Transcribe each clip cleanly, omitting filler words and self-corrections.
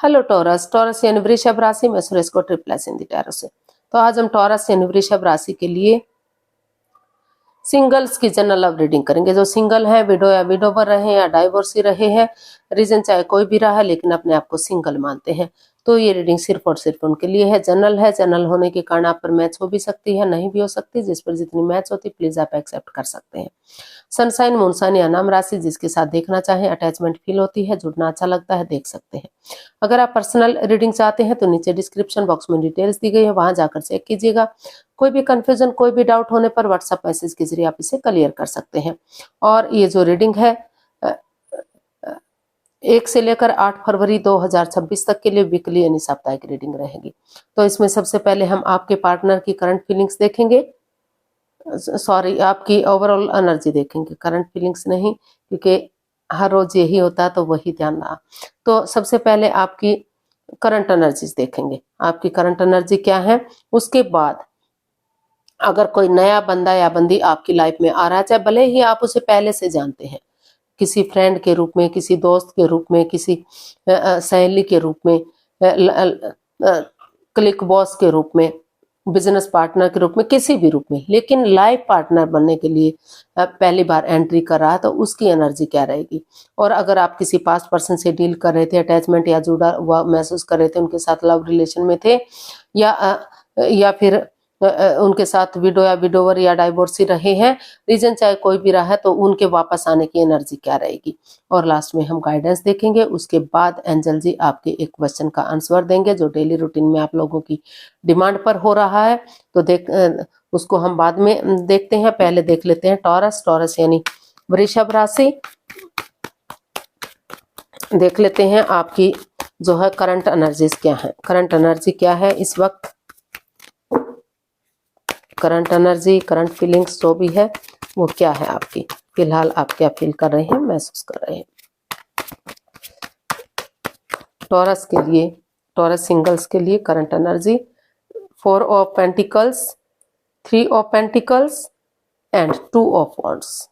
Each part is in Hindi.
Hello taurus. टॉरस यानी वृषभ राशि में सुरेश को ट्रिप्लस इन दी टैरो से। तो आज हम टॉरस यानी वृषभ राशि के लिए सिंगल्स की जनरल लव रीडिंग करेंगे। जो सिंगल है, विडो या विडोवर रहे या डाइवोर्सी रहे हैं, रीजन चाहे कोई भी रहा लेकिन अपने आप को सिंगल मानते हैं, तो ये रीडिंग सिर्फ और सिर्फ उनके लिए है। जनरल है, जनरल होने के कारण आप पर मैच हो भी सकती है, नहीं भी हो सकती। जिस पर जितनी मैच होती प्लीज आप एक्सेप्ट कर सकते हैं। सनसाइन, मूनसाइन या नाम राशि जिसके साथ देखना चाहें, अटैचमेंट फील होती है, जुड़ना अच्छा लगता है, देख सकते हैं। अगर आप पर्सनल रीडिंग चाहते हैं तो नीचे डिस्क्रिप्शन बॉक्स में डिटेल्स दी गई है, वहां जाकर चेक कीजिएगा। कोई भी कंफ्यूजन, कोई भी डाउट होने पर व्हाट्सएप मैसेज के जरिए आप इसे क्लियर कर सकते हैं। और ये जो रीडिंग है 1 से लेकर 8 फरवरी 2026 तक के लिए वीकली यानी साप्ताहिक रीडिंग रहेगी। तो इसमें सबसे पहले हम आपके पार्टनर की करंट फीलिंग्स देखेंगे, सॉरी आपकी ओवरऑल एनर्जी देखेंगे, करंट फीलिंग्स नहीं, क्योंकि हर रोज यही होता है तो वही ध्यान रहा। तो सबसे पहले आपकी करंट एनर्जीज देखेंगे, आपकी करंट एनर्जी क्या है। उसके बाद अगर कोई नया बंदा या बंदी आपकी लाइफ में आ रहा है, चाहे भले ही आप उसे पहले से जानते हैं, किसी फ्रेंड के रूप में, किसी दोस्त के रूप में, किसी सहेली के रूप में, क्लिक बॉस के रूप में, बिजनेस पार्टनर के रूप में, किसी भी रूप में, लेकिन लाइफ पार्टनर बनने के लिए पहली बार एंट्री कर रहा है तो उसकी एनर्जी क्या रहेगी। और अगर आप किसी पास्ट पर्सन से डील कर रहे थे, अटैचमेंट या जुड़ा हुआ महसूस कर रहे थे, उनके साथ लव रिलेशन में थे, या फिर उनके साथ विडो या विडोवर या डाइवोर्सी रहे हैं, रीजन चाहे कोई भी रहा है, तो उनके वापस आने की एनर्जी क्या रहेगी। और लास्ट में हम गाइडेंस देखेंगे। उसके बाद एंजल जी आपके एक क्वेश्चन का आंसर देंगे जो डेली रूटीन में आप लोगों की डिमांड पर हो रहा है। तो उसको हम बाद में देखते हैं, पहले देख लेते हैं टॉरस। टॉरस यानी वृषभ राशि देख लेते हैं, आपकी जो है करंट एनर्जीज क्या है। करंट एनर्जी क्या है इस वक्त, करंट एनर्जी, करंट फीलिंग्स जो भी है वो क्या है आपकी, फिलहाल आप क्या फील कर रहे हैं, महसूस कर रहे हैं। टॉरस के लिए, टॉरस सिंगल्स के लिए current energy 4 of pentacles, 3 of pentacles and 2 of wands.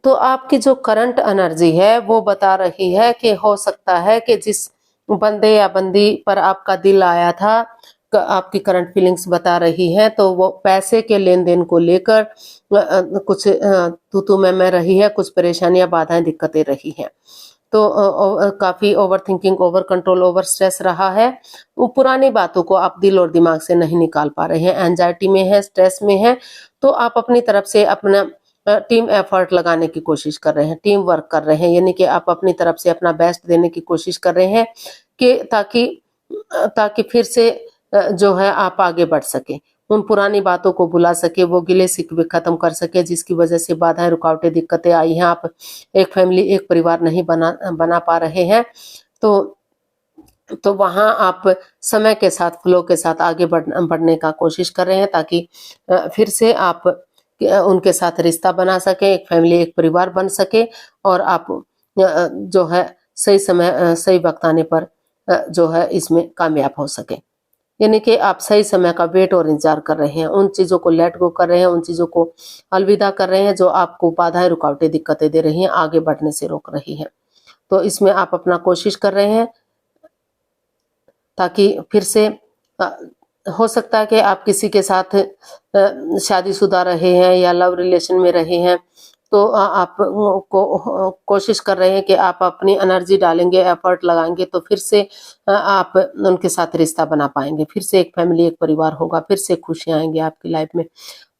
तो आपकी जो करंट एनर्जी है वो बता रही है कि हो सकता है कि जिस बंदे या बंदी पर आपका दिल आया था, आपकी करंट फीलिंग्स बता रही है, तो वो पैसे के लेन देन को लेकर कुछ तू मैं रही है, कुछ परेशानियां, बाधाएं, दिक्कतें रही हैं। तो काफी over thinking, over control, over stress रहा है। वो पुरानी बातों को आप दिल और दिमाग से नहीं निकाल पा रहे हैं, एंजाइटी में है, स्ट्रेस में है। तो आप अपनी तरफ से अपना टीम एफर्ट लगाने की कोशिश कर रहे हैं, टीम वर्क कर रहे हैं, यानी कि आप अपनी तरफ से अपना बेस्ट देने की कोशिश कर रहे हैं कि ताकि फिर से जो है आप आगे बढ़ सके, उन पुरानी बातों को भुला सके, वो गिले शिकवे खत्म कर सके जिसकी वजह से बाधाएं, रुकावटें, दिक्कतें आई हैं। आप एक फैमिली, एक परिवार नहीं बना पा रहे हैं। तो वहां आप समय के साथ, फ्लो के साथ आगे बढ़ने का कोशिश कर रहे हैं, ताकि फिर से आप उनके साथ रिश्ता बना सके, एक फैमिली, एक परिवार बन सके, और आप जो है सही समय, सही वक्त आने पर जो है इसमें कामयाब हो सके। यानी कि आप सही समय का वेट और इंतजार कर रहे हैं, उन चीजों को लेट गो कर रहे हैं, उन चीजों को अलविदा कर रहे हैं जो आपको बाधाएं, रुकावटें, दिक्कतें दे रही हैं, आगे बढ़ने से रोक रही हैं। तो इसमें आप अपना कोशिश कर रहे हैं ताकि फिर से हो सकता है कि आप किसी के साथ शादीशुदा रहे हैं या लव रिलेशन में रहे हैं, तो आप को कोशिश कर रहे हैं कि आप अपनी एनर्जी डालेंगे, एफर्ट लगाएंगे, तो फिर से आप उनके साथ रिश्ता बना पाएंगे, फिर से एक फैमिली, एक परिवार होगा, फिर से खुशियां आएंगी आपकी लाइफ में।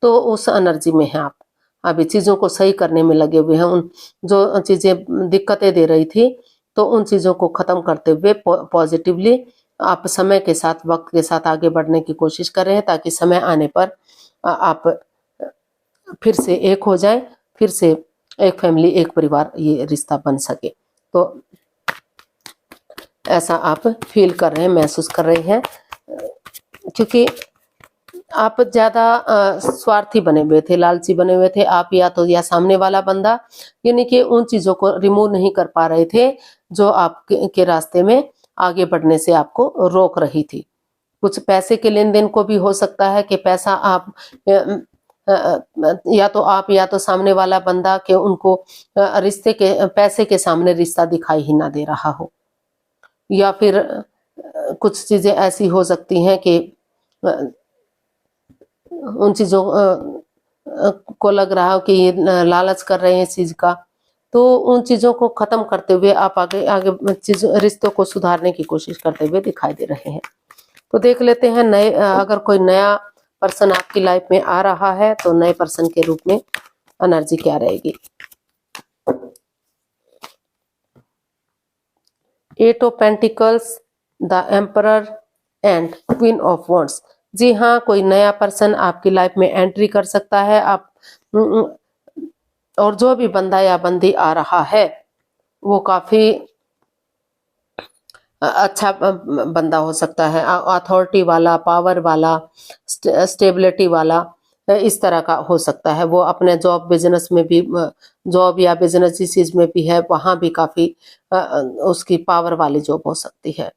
तो उस एनर्जी में है आप, अभी चीज़ों को सही करने में लगे हुए हैं। उन जो चीज़ें दिक्कतें दे रही थी, तो उन चीज़ों को ख़त्म करते हुए पॉजिटिवली आप समय के साथ, वक्त के साथ आगे बढ़ने की कोशिश कर रहे हैं, ताकि समय आने पर आप फिर से एक हो जाए, फिर से एक फैमिली, एक परिवार, ये रिश्ता बन सके। तो ऐसा आप फील कर रहे हैं, महसूस कर रहे हैं, क्योंकि आप ज्यादा स्वार्थी बने हुए थे, लालची बने हुए थे आप, या सामने वाला बंदा, यानी कि उन चीजों को रिमूव नहीं कर पा रहे थे जो आपके रास्ते में आगे बढ़ने से आपको रोक रही थी। कुछ पैसे के लेन देन को भी हो सकता है कि पैसा आप या तो आप या तो सामने वाला बंदा के उनको रिश्ते के पैसे के सामने रिश्ता दिखाई ही ना दे रहा हो, या फिर कुछ चीजें ऐसी हो सकती हैं कि उन चीजों को लग रहा हो कि ये लालच कर रहे हैं इस चीज का, तो उन चीजों को खत्म करते हुए आप आगे आगे रिश्तों को सुधारने की कोशिश करते हुए दिखाई दे रहे हैं। तो देख लेते हैं नए अगर कोई नया पर्सन आपकी लाइफ में आ रहा है तो नए पर्सन के रूप में एनर्जी क्या रहेगी। 8 of pentacles, the emperor and queen of wands. जी हाँ, कोई नया पर्सन आपकी लाइफ में एंट्री कर सकता है। आप और जो भी बंदा या बंदी आ रहा है वो काफी अच्छा बंदा हो सकता है, अथॉरिटी वाला, पावर वाला, स्टेबिलिटी वाला, इस तरह का हो सकता है। वो अपने जॉब बिजनेस में भी, जॉब या बिजनेस जिस चीज में भी है वहां भी काफी उसकी पावर वाली जॉब हो सकती है।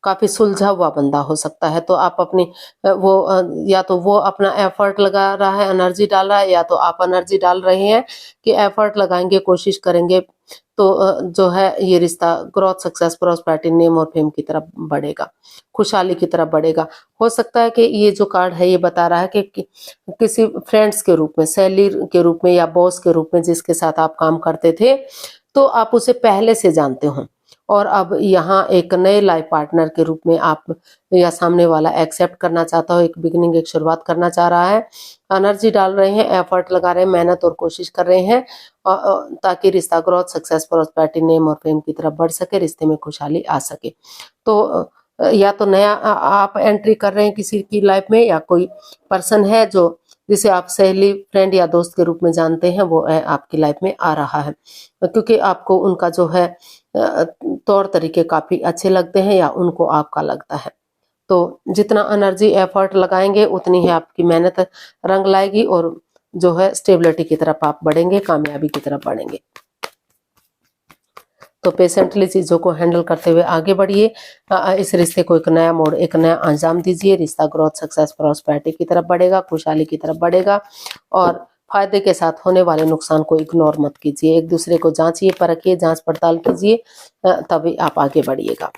काफी सुलझा हुआ बंदा हो सकता है। तो आप अपनी वो या तो वो अपना एफर्ट लगा रहा है, एनर्जी डाल रहा है, या तो आप एनर्जी डाल रहे हैं कि एफर्ट लगाएंगे, कोशिश करेंगे तो जो है ये रिश्ता ग्रोथ, सक्सेस, प्रॉस्पेरिटी, नेम और फेम की तरफ बढ़ेगा, खुशहाली की तरफ बढ़ेगा। हो सकता है कि ये जो कार्ड है ये बता रहा है कि किसी फ्रेंड्स के रूप में, सहेली के रूप में या बॉस के रूप में जिसके साथ आप काम करते थे तो आप उसे पहले से जानते हो और अब यहाँ एक नए लाइफ पार्टनर के रूप में आप या सामने वाला एक्सेप्ट करना चाहता हो, एक बिगिनिंग, एक शुरुआत करना चाह रहा है। एनर्जी डाल रहे हैं, एफर्ट लगा रहे हैं, मेहनत और कोशिश कर रहे हैं ताकि रिश्ता ग्रोथ, सक्सेस, प्रॉस्पेरिटी, नेम और फेम की तरफ बढ़ सके, रिश्ते में खुशहाली आ सके। तो या तो नया आप एंट्री कर रहे हैं किसी की लाइफ में, या कोई पर्सन है जो जिसे आप सहेली, फ्रेंड या दोस्त के रूप में जानते हैं वो आपकी लाइफ में आ रहा है, क्योंकि आपको उनका जो है तौर तरीके काफी अच्छे लगते हैं या उनको आपका लगता है। तो जितना एनर्जी एफर्ट लगाएंगे उतनी ही आपकी मेहनत रंग लाएगी और जो है स्टेबिलिटी की तरफ आप बढ़ेंगे, कामयाबी की तरफ बढ़ेंगे। तो पेशेंटली चीजों को हैंडल करते हुए आगे बढ़िए, इस रिश्ते को एक नया मोड़, एक नया अंजाम दीजिए। रिश्ता ग्रोथ, सक्सेस, प्रॉस्पेरिटी की तरफ बढ़ेगा, खुशहाली की तरफ बढ़ेगा और फायदे के साथ होने वाले नुकसान को इग्नोर मत कीजिए। एक दूसरे को जांचिए, परखिए, जांच पड़ताल कीजिए, तभी आप आगे बढ़िएगा।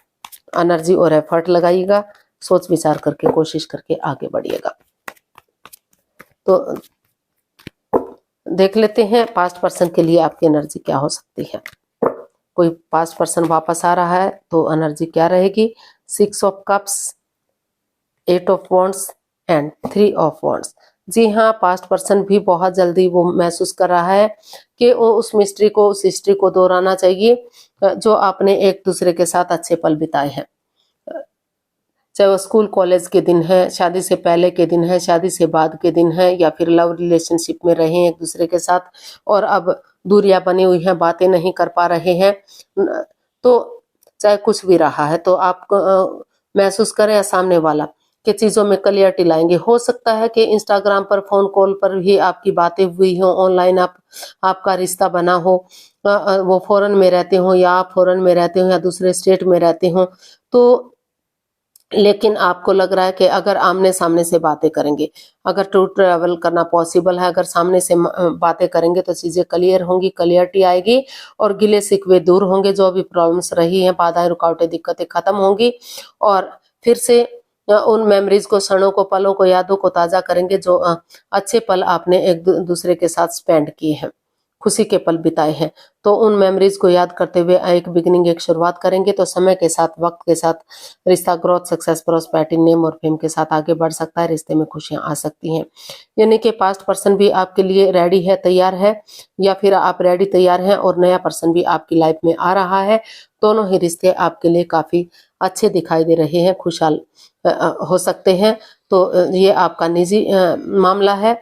एनर्जी और एफर्ट लगाइएगा, सोच विचार करके, कोशिश करके आगे बढ़िएगा। तो देख लेते हैं पास्ट पर्सन के लिए आपकी एनर्जी क्या हो सकती है। कोई पास्ट पर्सन वापस आ रहा है तो एनर्जी क्या रहेगी। 6 of cups, 8 of wands and 3 of wands. जी हाँ, पास्ट पर्सन भी बहुत जल्दी वो महसूस कर रहा है कि वो उस मिस्ट्री को, उस हिस्ट्री को दोहराना चाहिए जो आपने एक दूसरे के साथ अच्छे पल बिताए हैं, चाहे वो स्कूल कॉलेज के दिन है, शादी से पहले के दिन है, शादी से बाद के दिन है, या फिर लव रिलेशनशिप में रहे हैं एक दूसरे के साथ और अब दूरियां बनी हुई हैं, बातें नहीं कर पा रहे हैं। तो चाहे कुछ भी रहा है तो आप महसूस करें या सामने वाला कि चीजों में क्लियरिटी लाएंगे। हो सकता है कि इंस्टाग्राम पर, फोन कॉल पर भी आपकी बातें हुई हो, ऑनलाइन आपका रिश्ता बना हो, वो फॉरेन में रहते हो या आप फॉरेन में रहते हो या दूसरे स्टेट में रहते हो, तो लेकिन आपको लग रहा है कि अगर आमने सामने से बातें करेंगे, अगर टू ट्रैवल करना पॉसिबल है, अगर सामने से बातें करेंगे तो चीजें क्लियर होंगी, क्लियरिटी आएगी और गिले शिकवे दूर होंगे। जो भी प्रॉब्लम्स रही हैं, बाधाएं, रुकावटें, दिक्कतें खत्म होंगी और फिर से उन मेमोरीज को, क्षणों को, पलों को, यादों को ताजा करेंगे जो अच्छे पल आपने एक दूसरे के साथ स्पेंड किए हैं, खुशी के पल बिताए हैं। तो उन मेमोरीज को याद करते हुए एक बिगिनिंग, एक शुरुआत करेंगे तो समय के साथ, वक्त के साथ रिश्ता ग्रोथ, सक्सेस, प्रॉस्पेरिटी, नेम और फेम के साथ आगे बढ़ सकता है, रिश्ते में खुशियां आ सकती हैं। यानी कि पास्ट पर्सन भी आपके लिए रेडी है, तैयार है, या फिर आप रेडी, तैयार हैं और नया पर्सन भी आपकी लाइफ में आ रहा है। दोनों ही रिश्ते आपके लिए काफी अच्छे दिखाई दे रहे हैं, खुशहाल हो सकते हैं। तो ये आपका निजी मामला है।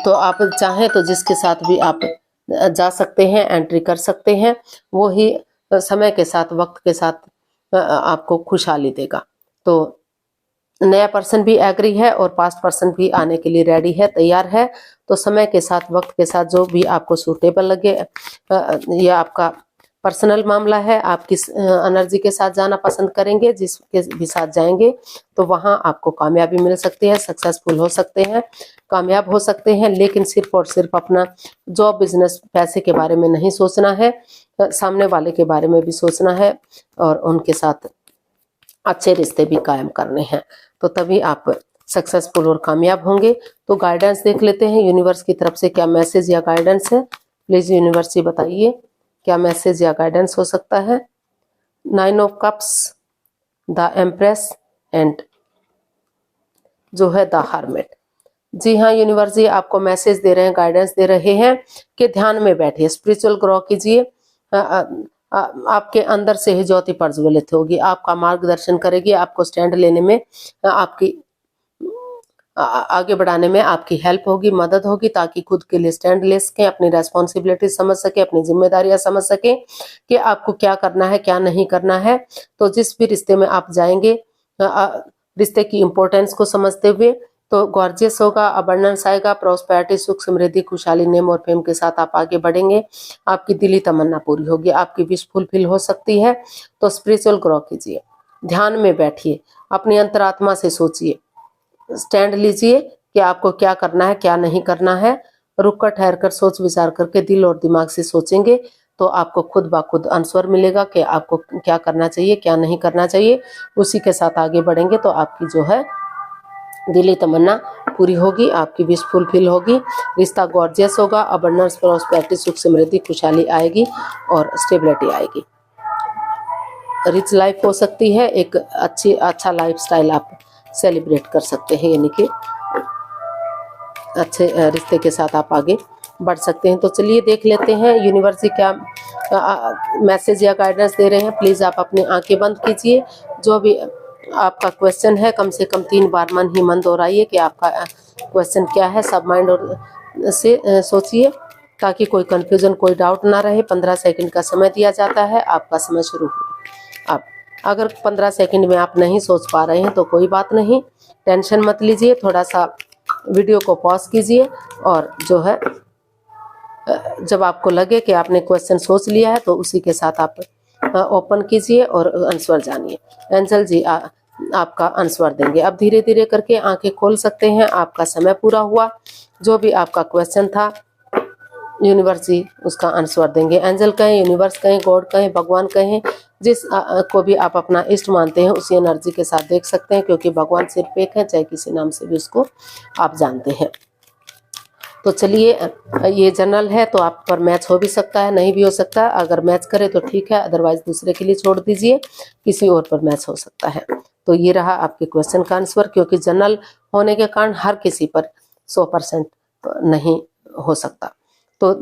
तो आप चाहें तो जिसके साथ भी आप जा सकते हैं, एंट्री कर सकते हैं, वो ही समय के साथ, वक्त के साथ आपको खुशहाली देगा। तो नया पर्सन भी एग्री है और पास्ट पर्सन भी आने के लिए रेडी है, तैयार है। तो समय के साथ, वक्त के साथ जो भी आपको सूटेबल लगे या आपका पर्सनल मामला है, आप किस एनर्जी के साथ जाना पसंद करेंगे, जिसके भी साथ जाएंगे तो वहां आपको कामयाबी मिल सकती है, सक्सेसफुल हो सकते हैं, कामयाब हो सकते हैं। लेकिन सिर्फ और सिर्फ अपना जॉब, बिजनेस, पैसे के बारे में नहीं सोचना है, सामने वाले के बारे में भी सोचना है और उनके साथ अच्छे रिश्ते भी कायम करने हैं, तो तभी आप सक्सेसफुल और कामयाब होंगे। तो गाइडेंस देख लेते हैं, यूनिवर्स की तरफ से क्या मैसेज या गाइडेंस है। प्लीज यूनिवर्स ही बताइए क्या मैसेज या गाइडेंस हो सकता है। 9 of cups, the empress and जो है द हर्मिट। जी हाँ, यूनिवर्स जी आपको मैसेज दे रहे हैं, गाइडेंस दे रहे हैं कि ध्यान में बैठिए, स्पिरिचुअल ग्रो कीजिए, आपके अंदर से ही ज्योति प्रज्वलित होगी, आपका मार्गदर्शन करेगी, आपको स्टैंड लेने में, आपकी आगे बढ़ाने में आपकी हेल्प होगी, मदद होगी, ताकि खुद के लिए स्टैंड ले सकें, अपनी रेस्पॉन्सिबिलिटी समझ सके, अपनी जिम्मेदारियां समझ सके कि आपको क्या करना है, क्या नहीं करना है। तो जिस भी रिश्ते में आप जाएंगे, रिश्ते की इम्पोर्टेंस को समझते हुए, तो गॉर्जियस होगा, अबंडेंस आएगा, प्रॉस्पेरिटी, सुख, समृद्धि, खुशहाली, नेम और फेम के साथ आप आगे बढ़ेंगे, आपकी दिली तमन्ना पूरी होगी, आपकी विश फुलफिल हो सकती है। तो स्पिरिचुअल ग्रो कीजिए, ध्यान में बैठिए, अपनी अंतरात्मा से सोचिए, स्टैंड लीजिए कि आपको क्या करना है, क्या नहीं करना है। रुक कर, ठहर कर, सोच विचार करके, दिल और दिमाग से सोचेंगे तो आपको खुद ब खुद आंसर मिलेगा कि आपको क्या करना चाहिए, क्या नहीं करना चाहिए। उसी के साथ आगे बढ़ेंगे तो आपकी जो है दिली तमन्ना पूरी होगी, आपकी विश फुलफिल होगी, रिश्ता गॉर्जियस होगा, अबंडेंस, प्रॉस्पेरिटी, सुख, समृद्धि, खुशहाली आएगी और स्टेबिलिटी आएगी। रिच लाइफ हो सकती है, एक अच्छा लाइफस्टाइल आप सेलिब्रेट कर सकते हैं, यानी कि अच्छे रिश्ते के साथ आप आगे बढ़ सकते हैं। तो चलिए देख लेते हैं यूनिवर्स क्या मैसेज या गाइडेंस दे रहे हैं। प्लीज़ आप अपनी आंखें बंद कीजिए, जो भी आपका क्वेश्चन है कम से कम 3 बार मन ही मन दोहराइए कि आपका क्वेश्चन क्या है, सब माइंड और से सोचिए ताकि कोई कंफ्यूजन, कोई डाउट ना रहे। 15 सेकंड का समय दिया जाता है, आपका समय शुरू हो। आप अगर 15 सेकंड में आप नहीं सोच पा रहे हैं तो कोई बात नहीं, टेंशन मत लीजिए, थोड़ा सा वीडियो को पॉज कीजिए और जो है जब आपको लगे कि आपने क्वेश्चन सोच लिया है तो उसी के साथ आप ओपन कीजिए और आंसर जानिए। एंजल जी आपका आंसर देंगे। अब धीरे धीरे करके आंखें खोल सकते हैं, आपका समय पूरा हुआ। जो भी आपका क्वेश्चन था यूनिवर्स जी उसका आंसर देंगे। एंजल कहें, यूनिवर्स कहें, गॉड कहें, भगवान कहें, जिस को भी आप अपना इष्ट मानते हैं उसी एनर्जी के साथ देख सकते हैं, क्योंकि भगवान सिर्फ एक है, चाहे किसी नाम से भी उसको आप जानते हैं। तो चलिए, ये जनरल है तो आप पर मैच हो भी सकता है, नहीं भी हो सकता। अगर मैच करे तो ठीक है, अदरवाइज दूसरे के लिए छोड़ दीजिए, किसी और पर मैच हो सकता है। तो ये रहा आपके क्वेश्चन का आंसर, क्योंकि जनरल होने के कारण हर किसी पर 100% नहीं हो सकता। तो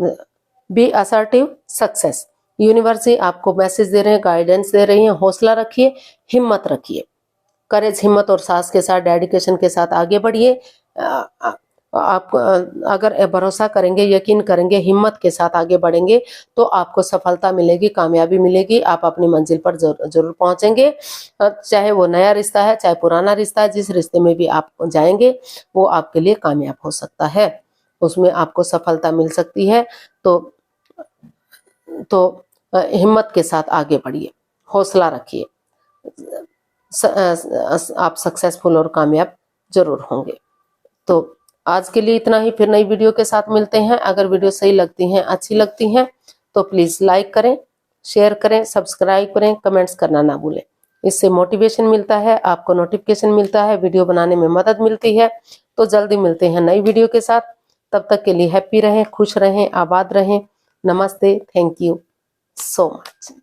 बी असर्टिव, सक्सेस। यूनिवर्स जी आपको मैसेज दे रहे हैं, गाइडेंस दे रही हैं, हौसला रखिए, हिम्मत रखिए, करेज, हिम्मत और साहस के साथ, डेडिकेशन के साथ आगे बढ़िए। आप अगर भरोसा करेंगे, यकीन करेंगे, हिम्मत के साथ आगे बढ़ेंगे तो आपको सफलता मिलेगी, कामयाबी मिलेगी, आप अपनी मंजिल पर जरूर पहुंचेंगे। चाहे वो नया रिश्ता है, चाहे पुराना रिश्ता है, जिस रिश्ते में भी आप जाएंगे वो आपके लिए कामयाब हो सकता है, उसमें आपको सफलता मिल सकती है। तो हिम्मत के साथ आगे बढ़िए, हौसला रखिए, आप सक्सेसफुल और कामयाब जरूर होंगे। तो आज के लिए इतना ही, फिर नई वीडियो के साथ मिलते हैं। अगर वीडियो सही लगती हैं, अच्छी लगती हैं तो प्लीज लाइक करें, शेयर करें, सब्सक्राइब करें, कमेंट्स करना ना भूलें। इससे मोटिवेशन मिलता है, आपको नोटिफिकेशन मिलता है, वीडियो बनाने में मदद मिलती है। तो जल्दी मिलते हैं नई वीडियो के साथ, तब तक के लिए हैप्पी रहें, खुश रहें, आबाद रहें। नमस्ते, थैंक यू सो मच।